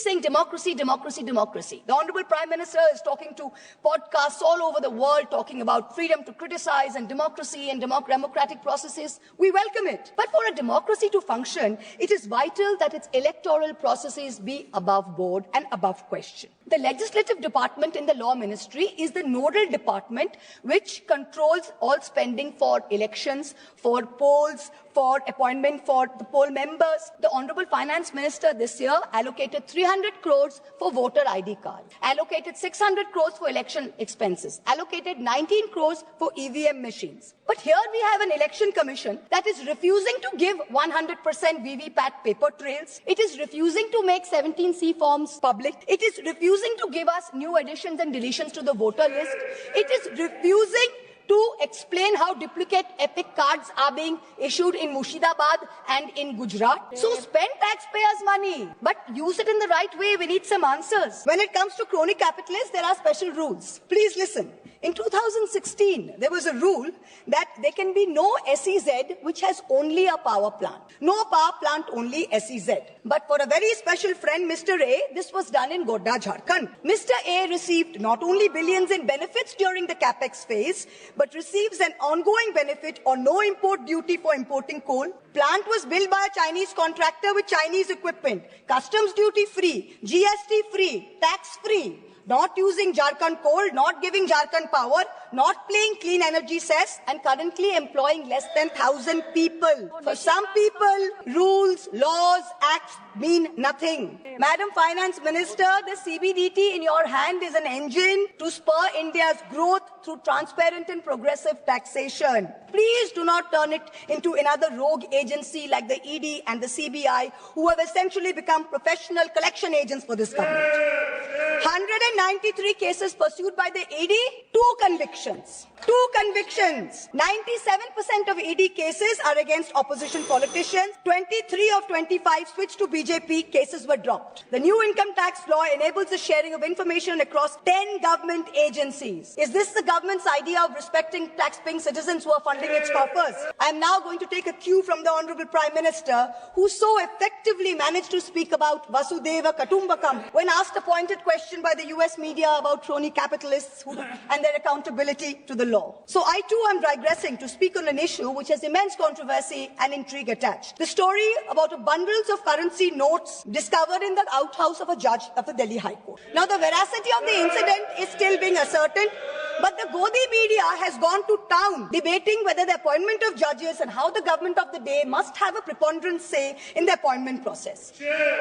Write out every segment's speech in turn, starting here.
saying democracy, democracy, democracy. The Honorable Prime Minister is talking to podcasts all over the world, talking about freedom to criticize and democracy and democratic processes. We welcome it. But for a democracy to function, it is vital that its electoral processes be above board and above question. The legislative department in the law ministry is the nodal department which controls all spending for elections, for polls, for appointment for the poll members. The Honorable Finance Minister this year allocated 300 crores for voter ID cards, allocated 600 crores for election expenses, allocated 19 crores for EVM machines. But here we have an election commission that is refusing to give 100% VVPAT paper trails. It is refusing to make 17C forms public. It is refusing to give us new additions and deletions to the voter list. It is refusing to explain how duplicate epic cards are being issued in Murshidabad and in Gujarat. So spend taxpayers' money, but use it in the right way. We need some answers. When it comes to crony capitalists, there are special rules. Please listen. In 2016, there was a rule that there can be no SEZ which has only a power plant. No power plant, only SEZ. But for a very special friend, Mr. A, this was done in Godda, Jharkhand. Mr. A received not only billions in benefits during the capex phase, but receives an ongoing benefit on no import duty for importing coal. Plant was built by a Chinese contractor with Chinese equipment. Customs duty free, GST free, tax free. Not using Jharkhand coal, not giving Jharkhand power, not paying clean energy cess, and currently employing less than 1,000 people. For some people, rules, laws, acts mean nothing. Madam Finance Minister, the CBDT in your hand is an engine to spur India's growth through transparent and progressive taxation. Please do not turn it into another rogue agency like the ED and the CBI, who have essentially become professional collection agents for this government. 193 cases pursued by the ED, 2 convictions. 2 convictions. 97% of ED cases are against opposition politicians. 23 of 25 switched to BJP. Cases were dropped. The new income tax law enables the sharing of information across 10 government agencies. Is this the government's idea of respecting tax-paying citizens who are funding its coffers? I am now going to take a cue from the Honorable Prime Minister, who so effectively managed to speak about Vasudhaiva Kutumbakam when asked a pointed question by the US media about crony capitalists and their accountability to the law. So I too am digressing to speak on an issue which has immense controversy and intrigue attached. The story about bundles of currency notes discovered in the outhouse of a judge of the Delhi High Court. Now the veracity of the incident is still being ascertained, but the Godi media has gone to town debating whether the appointment of judges and how the government of the day must have a preponderant say in the appointment process.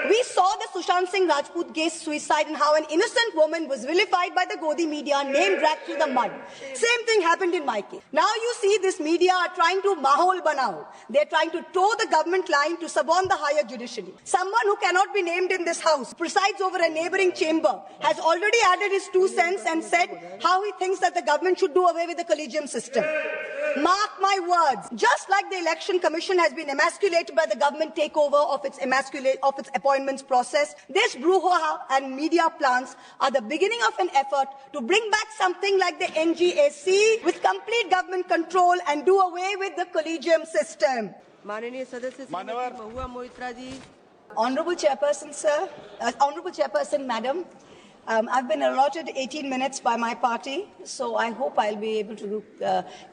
We saw the Sushant Singh Rajput case suicide and how an innocent woman was vilified by the Godi media and name dragged through the mud. Same thing happened in my case. Now you see this media are trying to mahol banao. They're trying to toe the government line to suborn the higher judiciary. Someone who cannot be named in this house presides over a neighboring chamber has already added his 2 cents and said how he thinks that the government should do away with the collegium system. Mark my words, just like the Election Commission has been emasculated by the government takeover of its appointments process, this brouhaha and media plans are the beginning of an effort to bring back something like the NGAC with complete government control and do away with the collegium system. Honorable Chairperson, sir, Honorable Chairperson, Madam, I've been allotted 18 minutes by my party, so I hope I'll be able to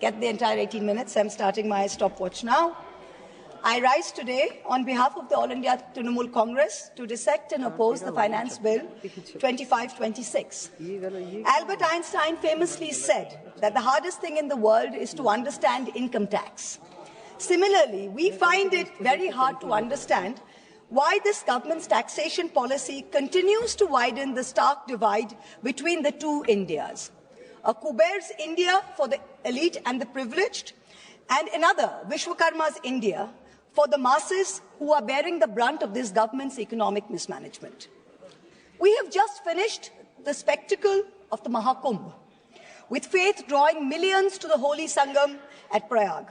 get the entire 18 minutes. I'm starting my stopwatch now. I rise today on behalf of the All India Trinamool Congress to dissect and oppose the Finance Bill 2526. Albert Einstein famously said that the hardest thing in the world is to understand income tax. Similarly, we find it very hard to understand why this government's taxation policy continues to widen the stark divide between the two Indias. A Kuber's India for the elite and the privileged, and another, Vishwakarma's India, for the masses who are bearing the brunt of this government's economic mismanagement. We have just finished the spectacle of the Mahakumbh, with faith drawing millions to the holy Sangam at Prayag.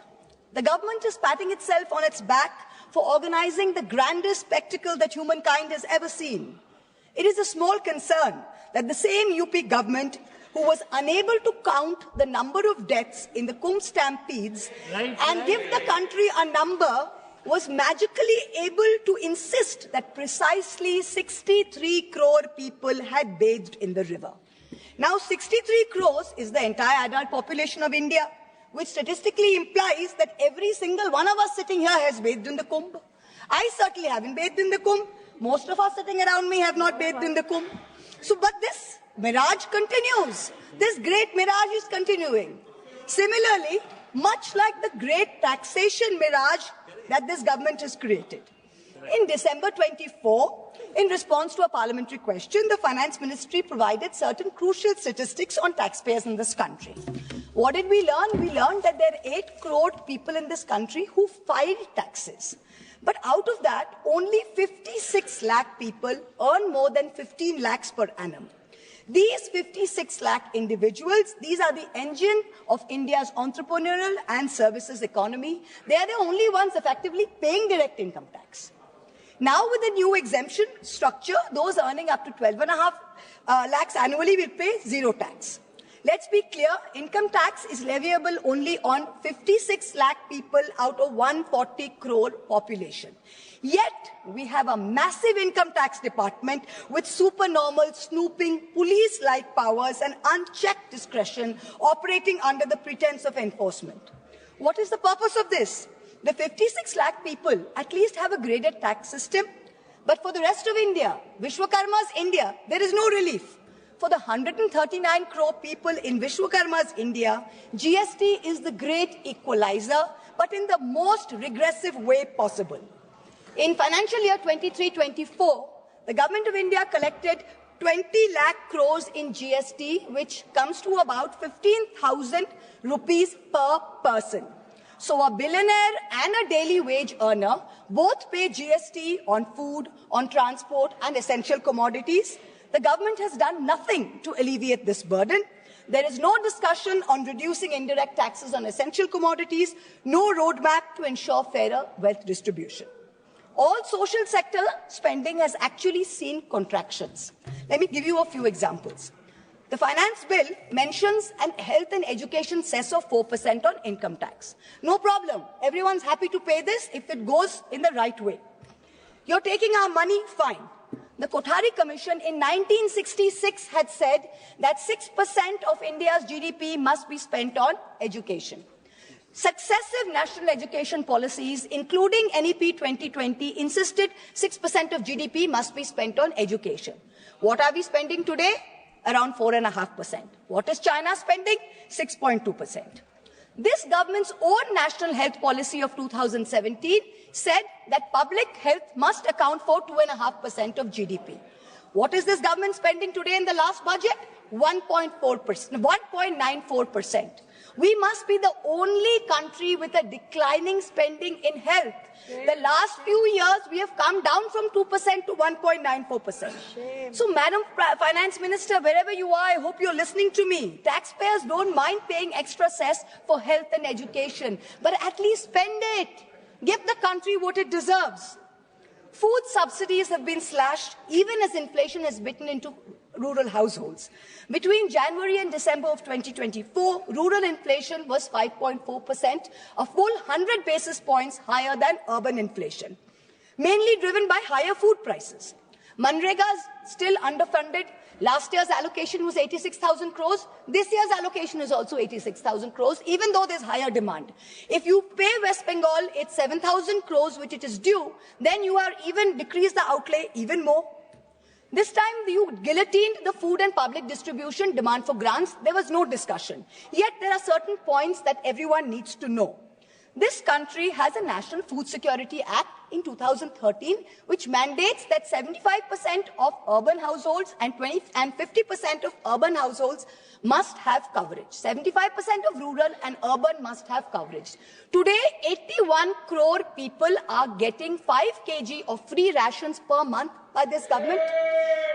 The government is patting itself on its back for organizing the grandest spectacle that humankind has ever seen. It is a small concern that the same UP government who was unable to count the number of deaths in the Kumbh stampedes and give the country a number was magically able to insist that precisely 63 crore people had bathed in the river. Now, 63 crores is the entire adult population of India, which statistically implies that every single one of us sitting here has bathed in the Kumbh. I certainly haven't bathed in the Kumbh. Most of us sitting around me have not bathed in the Kumbh. But this mirage continues. This great mirage is continuing. Similarly, much like the great taxation mirage that this government has created. In December 24, in response to a parliamentary question, the Finance Ministry provided certain crucial statistics on taxpayers in this country. What did we learn? We learned that there are 8 crore people in this country who filed taxes. But out of that, only 56 lakh people earn more than 15 lakhs per annum. These 56 lakh individuals, these are the engine of India's entrepreneurial and services economy. They are the only ones effectively paying direct income tax. Now, with the new exemption structure, those earning up to 12.5 lakhs annually will pay zero tax. Let's be clear, income tax is leviable only on 56 lakh people out of 140 crore population. Yet, we have a massive income tax department with supernormal, snooping, police-like powers and unchecked discretion operating under the pretense of enforcement. What is the purpose of this? The 56 lakh people at least have a graded tax system, but for the rest of India, Vishwakarma's India, there is no relief. For the 139 crore people in Vishwakarma's India, GST is the great equalizer, but in the most regressive way possible. In financial year 23-24, the Government of India collected 20 lakh crores in GST, which comes to about 15,000 rupees per person. So a billionaire and a daily wage earner both pay GST on food, on transport, and essential commodities. The government has done nothing to alleviate this burden. There is no discussion on reducing indirect taxes on essential commodities, no roadmap to ensure fairer wealth distribution. All social sector spending has actually seen contractions. Let me give you a few examples. The finance bill mentions a health and education cess of 4% on income tax. No problem. Everyone's happy to pay this if it goes in the right way. You're taking our money, fine. The Kothari Commission in 1966 had said that 6% of India's GDP must be spent on education. Successive national education policies, including NEP 2020, insisted 6% of GDP must be spent on education. What are we spending today? Around 4.5%. What is China spending? 6.2%. This government's own national health policy of 2017 said that public health must account for 2.5% of GDP. What is this government spending today in the last budget? 1.94%. We must be the only country with a declining spending in health. The last few years, we have come down from 2% to 1.94%. So, Madam Finance Minister, wherever you are, I hope you're listening to me. Taxpayers don't mind paying extra cess for health and education, but at least spend it. Give the country what it deserves. Food subsidies have been slashed even as inflation has bitten into rural households. Between January and December of 2024, rural inflation was 5.4%, a full 100 basis points higher than urban inflation, mainly driven by higher food prices. Manrega is still underfunded. Last year's allocation was 86,000 crores. This year's allocation is also 86,000 crores, even though there's higher demand. If you pay West Bengal its 7,000 crores, which it is due, then you are even decrease the outlay even more. This time you guillotined the food and public distribution demand for grants. There was no discussion. Yet there are certain points that everyone needs to know. This country has a National Food Security Act in 2013, which mandates that 75% of urban households and 50% of urban households must have coverage. 75% of rural and urban must have coverage. Today, 81 crore people are getting 5 kg of free rations per month by this government.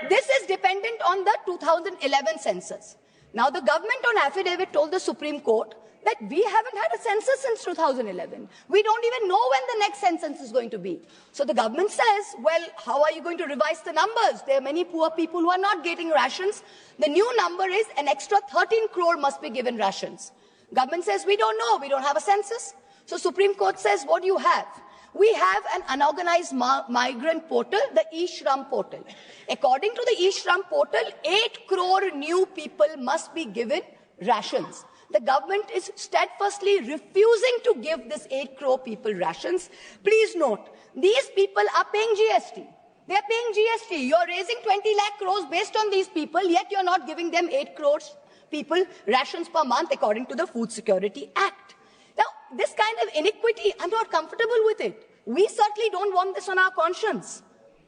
This is dependent on the 2011 census. Now, the government on affidavit told the Supreme Court that we haven't had a census since 2011. We don't even know when the next census is going to be. So the government says, well, how are you going to revise the numbers? There are many poor people who are not getting rations. The new number is an extra 13 crore must be given rations. Government says, we don't know. We don't have a census. So Supreme Court says, what do you have? We have an unorganized migrant portal, the eShram portal. According to the eShram portal, 8 crore new people must be given rations. The government is steadfastly refusing to give this 8 crore people rations. Please note, these people are paying GST. They are paying GST. You're raising 20 lakh crores based on these people, yet you're not giving them 8 crores people rations per month according to the Food Security Act. Now, this kind of iniquity, I'm not comfortable with it. We certainly don't want this on our conscience.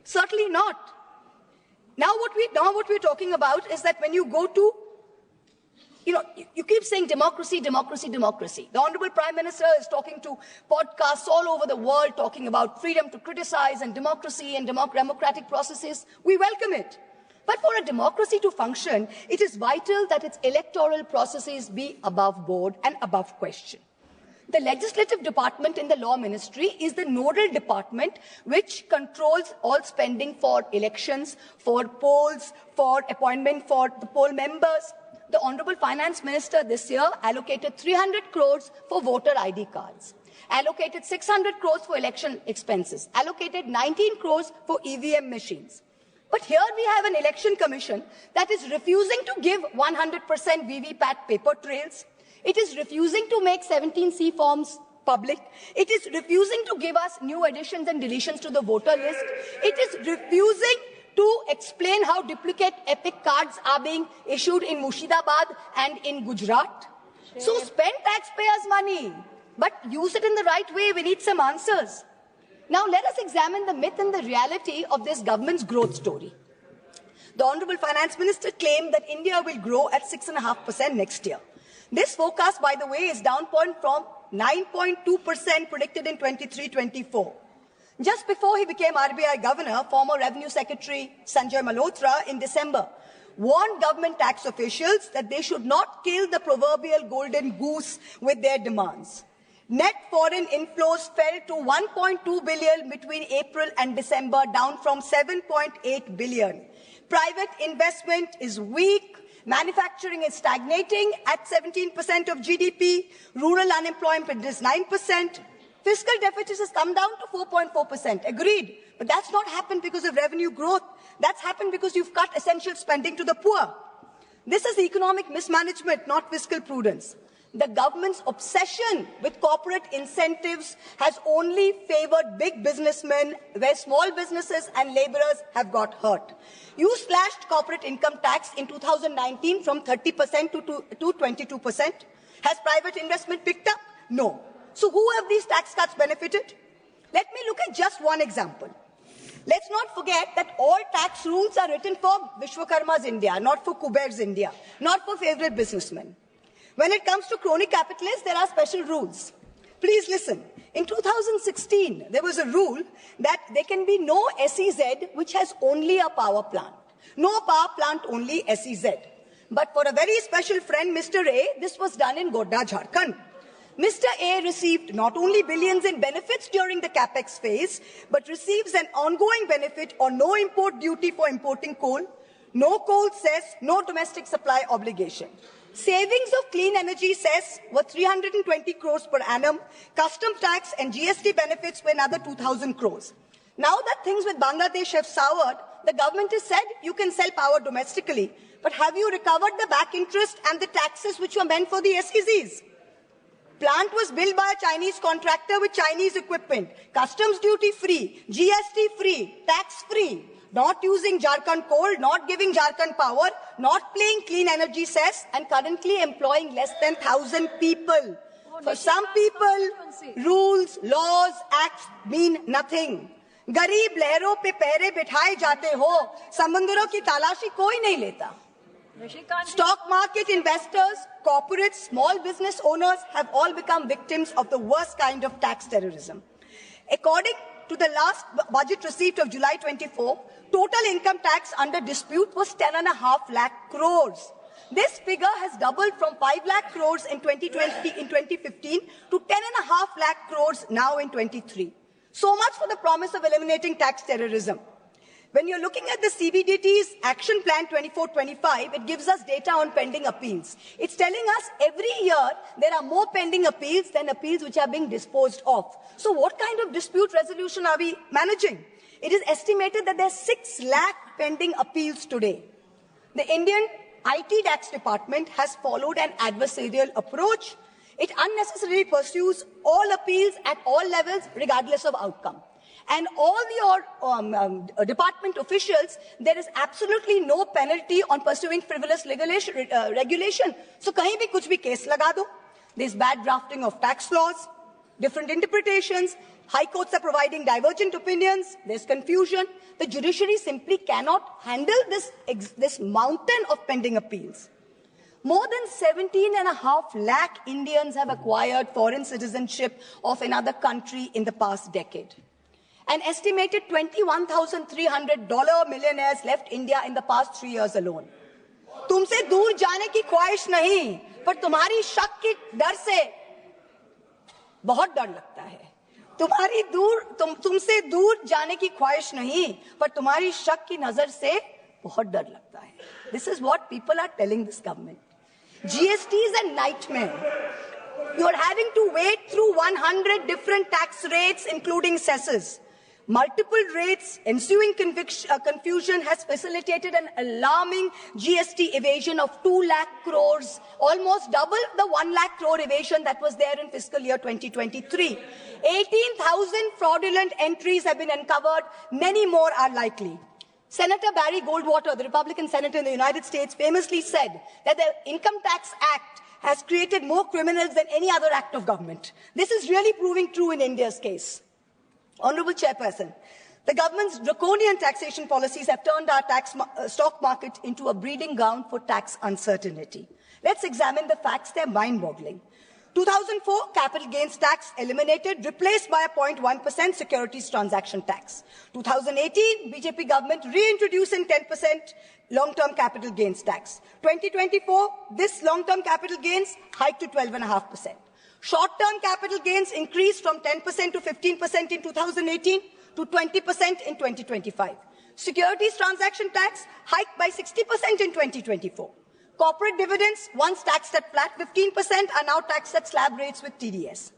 Certainly not. Now what we're talking about is that when you go to, you keep saying democracy, democracy, democracy. The Honorable Prime Minister is talking to podcasts all over the world talking about freedom to criticize and democracy and democratic processes. We welcome it. But for a democracy to function, it is vital that its electoral processes be above board and above question. The legislative department in the law ministry is the nodal department which controls all spending for elections, for polls, for appointment for the poll members. The Honorable Finance Minister this year allocated 300 crores for voter ID cards, allocated 600 crores for election expenses, allocated 19 crores for EVM machines. But here we have an election commission that is refusing to give 100% VVPAT paper trails. It is refusing to make 17C forms public. It is refusing to give us new additions and deletions to the voter list. It is refusing to explain how duplicate epic cards are being issued in Murshidabad and in Gujarat. So spend taxpayers' money, but use it in the right way. We need some answers. Now let us examine the myth and the reality of this government's growth story. The Honorable Finance Minister claimed that India will grow at 6.5% next year. This forecast, by the way, is down from 9.2% predicted in 23-24. Just before he became RBI Governor, former Revenue Secretary Sanjay Malhotra in December warned government tax officials that they should not kill the proverbial golden goose with their demands. Net foreign inflows fell to 1.2 billion between April and December, down from 7.8 billion. Private investment is weak. Manufacturing is stagnating at 17% of GDP. Rural unemployment is 9%. Fiscal deficit has come down to 4.4%. Agreed. But that's not happened because of revenue growth. That's happened because you've cut essential spending to the poor. This is economic mismanagement, not fiscal prudence. The government's obsession with corporate incentives has only favored big businessmen, where small businesses and laborers have got hurt. You slashed corporate income tax in 2019 from 30% to 22%. Has private investment picked up? No. So who have these tax cuts benefited? Let me look at just one example. Let's not forget that all tax rules are written for Vishwakarma's India, not for Kuber's India, not for favorite businessmen. When it comes to crony capitalists, there are special rules. Please listen. In 2016, there was a rule that there can be no SEZ which has only a power plant. No power plant, only SEZ. But for a very special friend, Mr. A, this was done in Godda, Jharkhand. Mr. A received not only billions in benefits during the capex phase, but receives an ongoing benefit on no import duty for importing coal, no coal cess, no domestic supply obligation. Savings of clean energy cess were 320 crores per annum. Custom tax and GST benefits were another 2,000 crores. Now that things with Bangladesh have soured, the government has said you can sell power domestically. But have you recovered the back interest and the taxes which were meant for the SEZs? Plant was built by a Chinese contractor with Chinese equipment. Customs duty free, GST free, tax free. Not using Jharkhand coal, not giving Jharkhand power, not paying clean energy cess, and currently employing less than 1,000 people. For some people, rules, laws, acts mean nothing. गरीब लहरों पे पैरे बिठाए जाते हो, समंदरों की तलाशी कोई नहीं लेता. Stock market investors, corporates, small business owners have all become victims of the worst kind of tax terrorism. According to the last budget receipt of July 24, total income tax under dispute was 10.5 lakh crores. This figure has doubled from 5 lakh crores in 2015 to 10.5 lakh crores now in 23. So much for the promise of eliminating tax terrorism. When you're looking at the CBDT's Action Plan 24-25, it gives us data on pending appeals. It's telling us every year there are more pending appeals than appeals which are being disposed of. So what kind of dispute resolution are we managing? It is estimated that there are 6 lakh pending appeals today. The Indian IT tax department has followed an adversarial approach. It unnecessarily pursues all appeals at all levels, regardless of outcome. And all the department officials, there is absolutely no penalty on pursuing frivolous regulation. So, kahin bhi kuch bhi case laga do. There's bad drafting of tax laws, different interpretations. High courts are providing divergent opinions. There's confusion. The judiciary simply cannot handle this mountain of pending appeals. More than 17.5 lakh Indians have acquired foreign citizenship of another country in the past decade. An estimated $21,300 millionaires left India in the past 3 years alone. तुमसे दूर जाने की ख्वाहिश नहीं, पर तुम्हारी शक के डर से बहुत डर लगता है. तुमसे दूर जाने की ख्वाहिश नहीं, पर तुम्हारी शक की नजर से बहुत डर लगता है. This is what people are telling this government. GST is a nightmare. You are having to wade through 100 different tax rates, including cesses. Multiple rates, ensuing confusion has facilitated an alarming GST evasion of 2 lakh crores, almost double the 1 lakh crore evasion that was there in fiscal year 2023. 18,000 fraudulent entries have been uncovered. Many more are likely. Senator Barry Goldwater, the Republican senator in the United States, famously said that the Income Tax Act has created more criminals than any other act of government. This is really proving true in India's case. Honourable Chairperson, the government's draconian taxation policies have turned our stock market into a breeding ground for tax uncertainty. Let's examine the facts. They're mind-boggling. 2004, capital gains tax eliminated, replaced by a 0.1% securities transaction tax. 2018, BJP government reintroducing 10% long-term capital gains tax. 2024, this long-term capital gains hiked to 12.5%. Short-term capital gains increased from 10% to 15% in 2018 to 20% in 2025. Securities transaction tax hiked by 60% in 2024. Corporate dividends, once taxed at flat 15%, are now taxed at slab rates with TDS.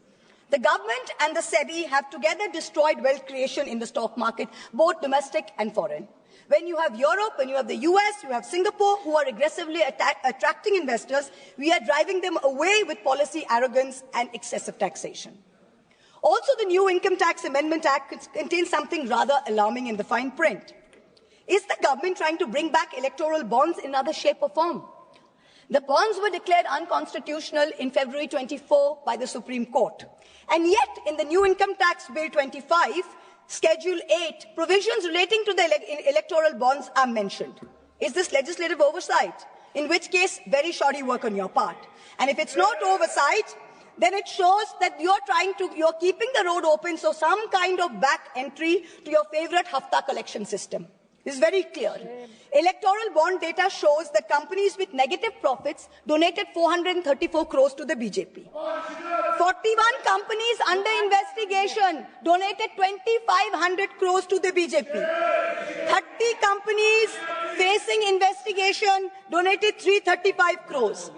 The government and the SEBI have together destroyed wealth creation in the stock market, both domestic and foreign. When you have Europe, when you have the US, you have Singapore, who are aggressively attracting investors, we are driving them away with policy arrogance and excessive taxation. Also, the new Income Tax Amendment Act contains something rather alarming in the fine print. Is the government trying to bring back electoral bonds in another shape or form? The bonds were declared unconstitutional in February 24 by the Supreme Court. And yet, in the new Income Tax Bill 25, Schedule 8, provisions relating to the electoral bonds are mentioned. Is this legislative oversight? In which case, very shoddy work on your part. And if it's not oversight, then it shows that you're keeping the road open, so some kind of back entry to your favorite Hafta collection system. This is very clear. Electoral bond data shows that companies with negative profits donated 434 crores to the BJP. 41 companies under investigation donated 2,500 crores to the BJP. 30 companies facing investigation donated 335 crores.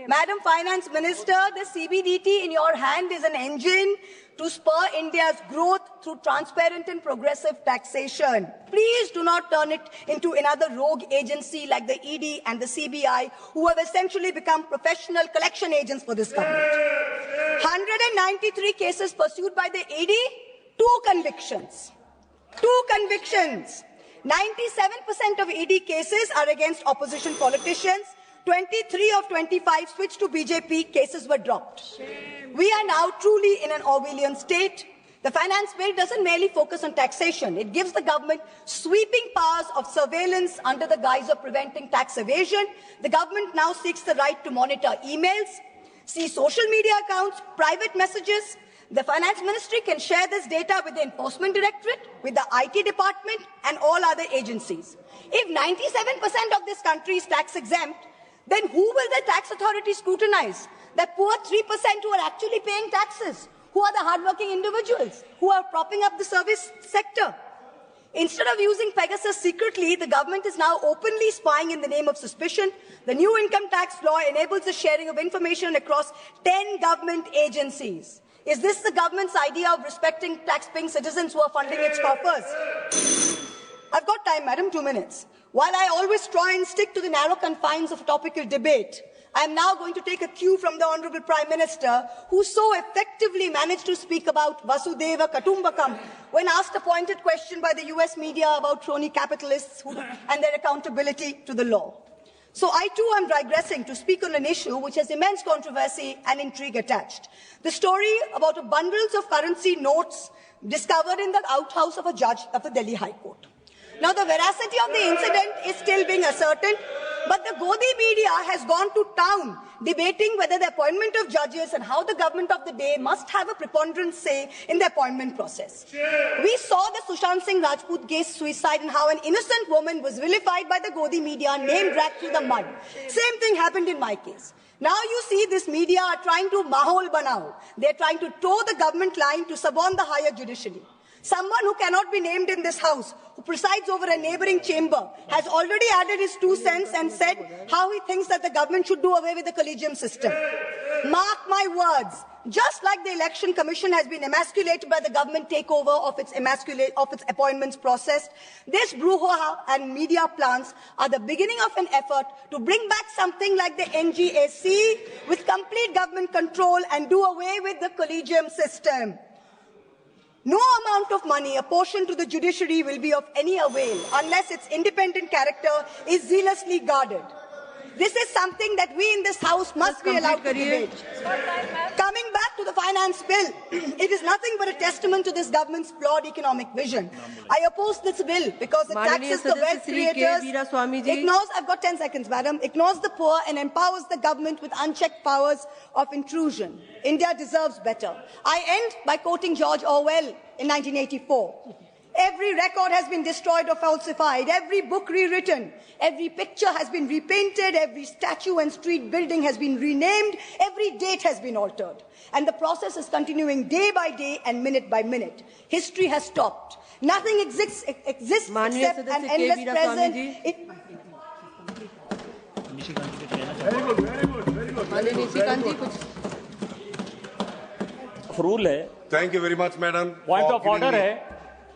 Madam Finance Minister, the CBDT in your hand is an engine to spur India's growth through transparent and progressive taxation. Please do not turn it into another rogue agency like the ED and the CBI, who have essentially become professional collection agents for this government. 193 cases pursued by the ED, 2 convictions. 2 convictions. 97% of ED cases are against opposition politicians. 23 of 25 switched to BJP, cases were dropped. We are now truly in an Orwellian state. The finance bill doesn't merely focus on taxation. It gives the government sweeping powers of surveillance under the guise of preventing tax evasion. The government now seeks the right to monitor emails, see social media accounts, private messages. The finance ministry can share this data with the enforcement directorate, with the IT department, and all other agencies. If 97% of this country is tax exempt, then who will the tax authority scrutinize? The poor 3% who are actually paying taxes, who are the hardworking individuals, who are propping up the service sector. Instead of using Pegasus secretly, the government is now openly spying in the name of suspicion. The new income tax law enables the sharing of information across 10 government agencies. Is this the government's idea of respecting tax-paying citizens who are funding its coffers? I've got time, madam, 2 minutes. While I always try and stick to the narrow confines of a topical debate, I am now going to take a cue from the Honourable Prime Minister, who so effectively managed to speak about Vasudhaiva Kutumbakam when asked a pointed question by the US media about crony capitalists and their accountability to the law. So I too am digressing to speak on an issue which has immense controversy and intrigue attached. The story about a bundles of currency notes discovered in the outhouse of a judge of the Delhi High Court. Now, the veracity of the incident is still being ascertained, but the Godi media has gone to town debating whether the appointment of judges and how the government of the day must have a preponderant say in the appointment process. We saw the Sushant Singh Rajput case suicide and how an innocent woman was vilified by the Godi media, name dragged through the mud. Same thing happened in my case. Now you see this media are trying to mahol banao. They're trying to toe the government line to suborn the higher judiciary. Someone who cannot be named in this house, who presides over a neighbouring chamber, has already added his 2 cents and said how he thinks that the government should do away with the collegium system. Mark my words, just like the Election Commission has been emasculated by the government takeover of its appointments process, this brouhaha and media plants are the beginning of an effort to bring back something like the NGAC with complete government control and do away with the collegium system. No amount of money apportioned to the judiciary will be of any avail unless its independent character is zealously guarded. This is something that we in this House must be allowed to debate. Coming back to the finance bill, it is nothing but a testament to this government's flawed economic vision. I oppose this bill because it taxes the wealth creators, ignores, I've got 10 seconds, madam, ignores the poor and empowers the government with unchecked powers of intrusion. India deserves better. I end by quoting George Orwell in 1984. Every record has been destroyed or falsified, every book rewritten, every picture has been repainted, every statue and street building has been renamed, every date has been altered. And the process is continuing day by day and minute by minute. History has stopped. Nothing exists except an endless present. Rule है. Thank you very much, madam. Point of order है.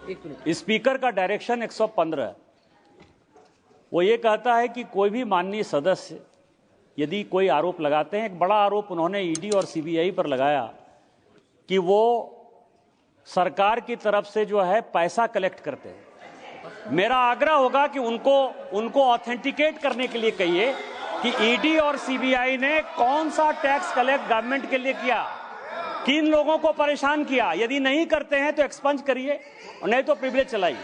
Speaker का direction 115 वो ये कहता है कि कोई भी माननीय सदस्य यदि कोई आरोप लगाते हैं, एक बड़ा आरोप उन्होंने ईडी और सीबीआई पर लगाया कि वो सरकार की तरफ से जो है पैसा कलेक्ट करते हैं. मेरा आग्रह होगा कि उनको ऑथेंटिकेट करने के लिए कहिए कि ईडी और सीबीआई ने कौन सा टैक्स कलेक्ट गवर्नमेंट के लिए किया, किन लोगों को परेशान किया. यदि नहीं करते हैं तो एक्सपंज करिए और नहीं तो प्रिविलेज चलाइए.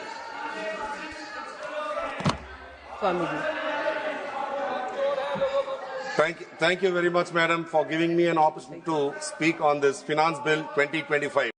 Thank you very much, madam, for giving me an opportunity to speak on this Finance Bill 2025.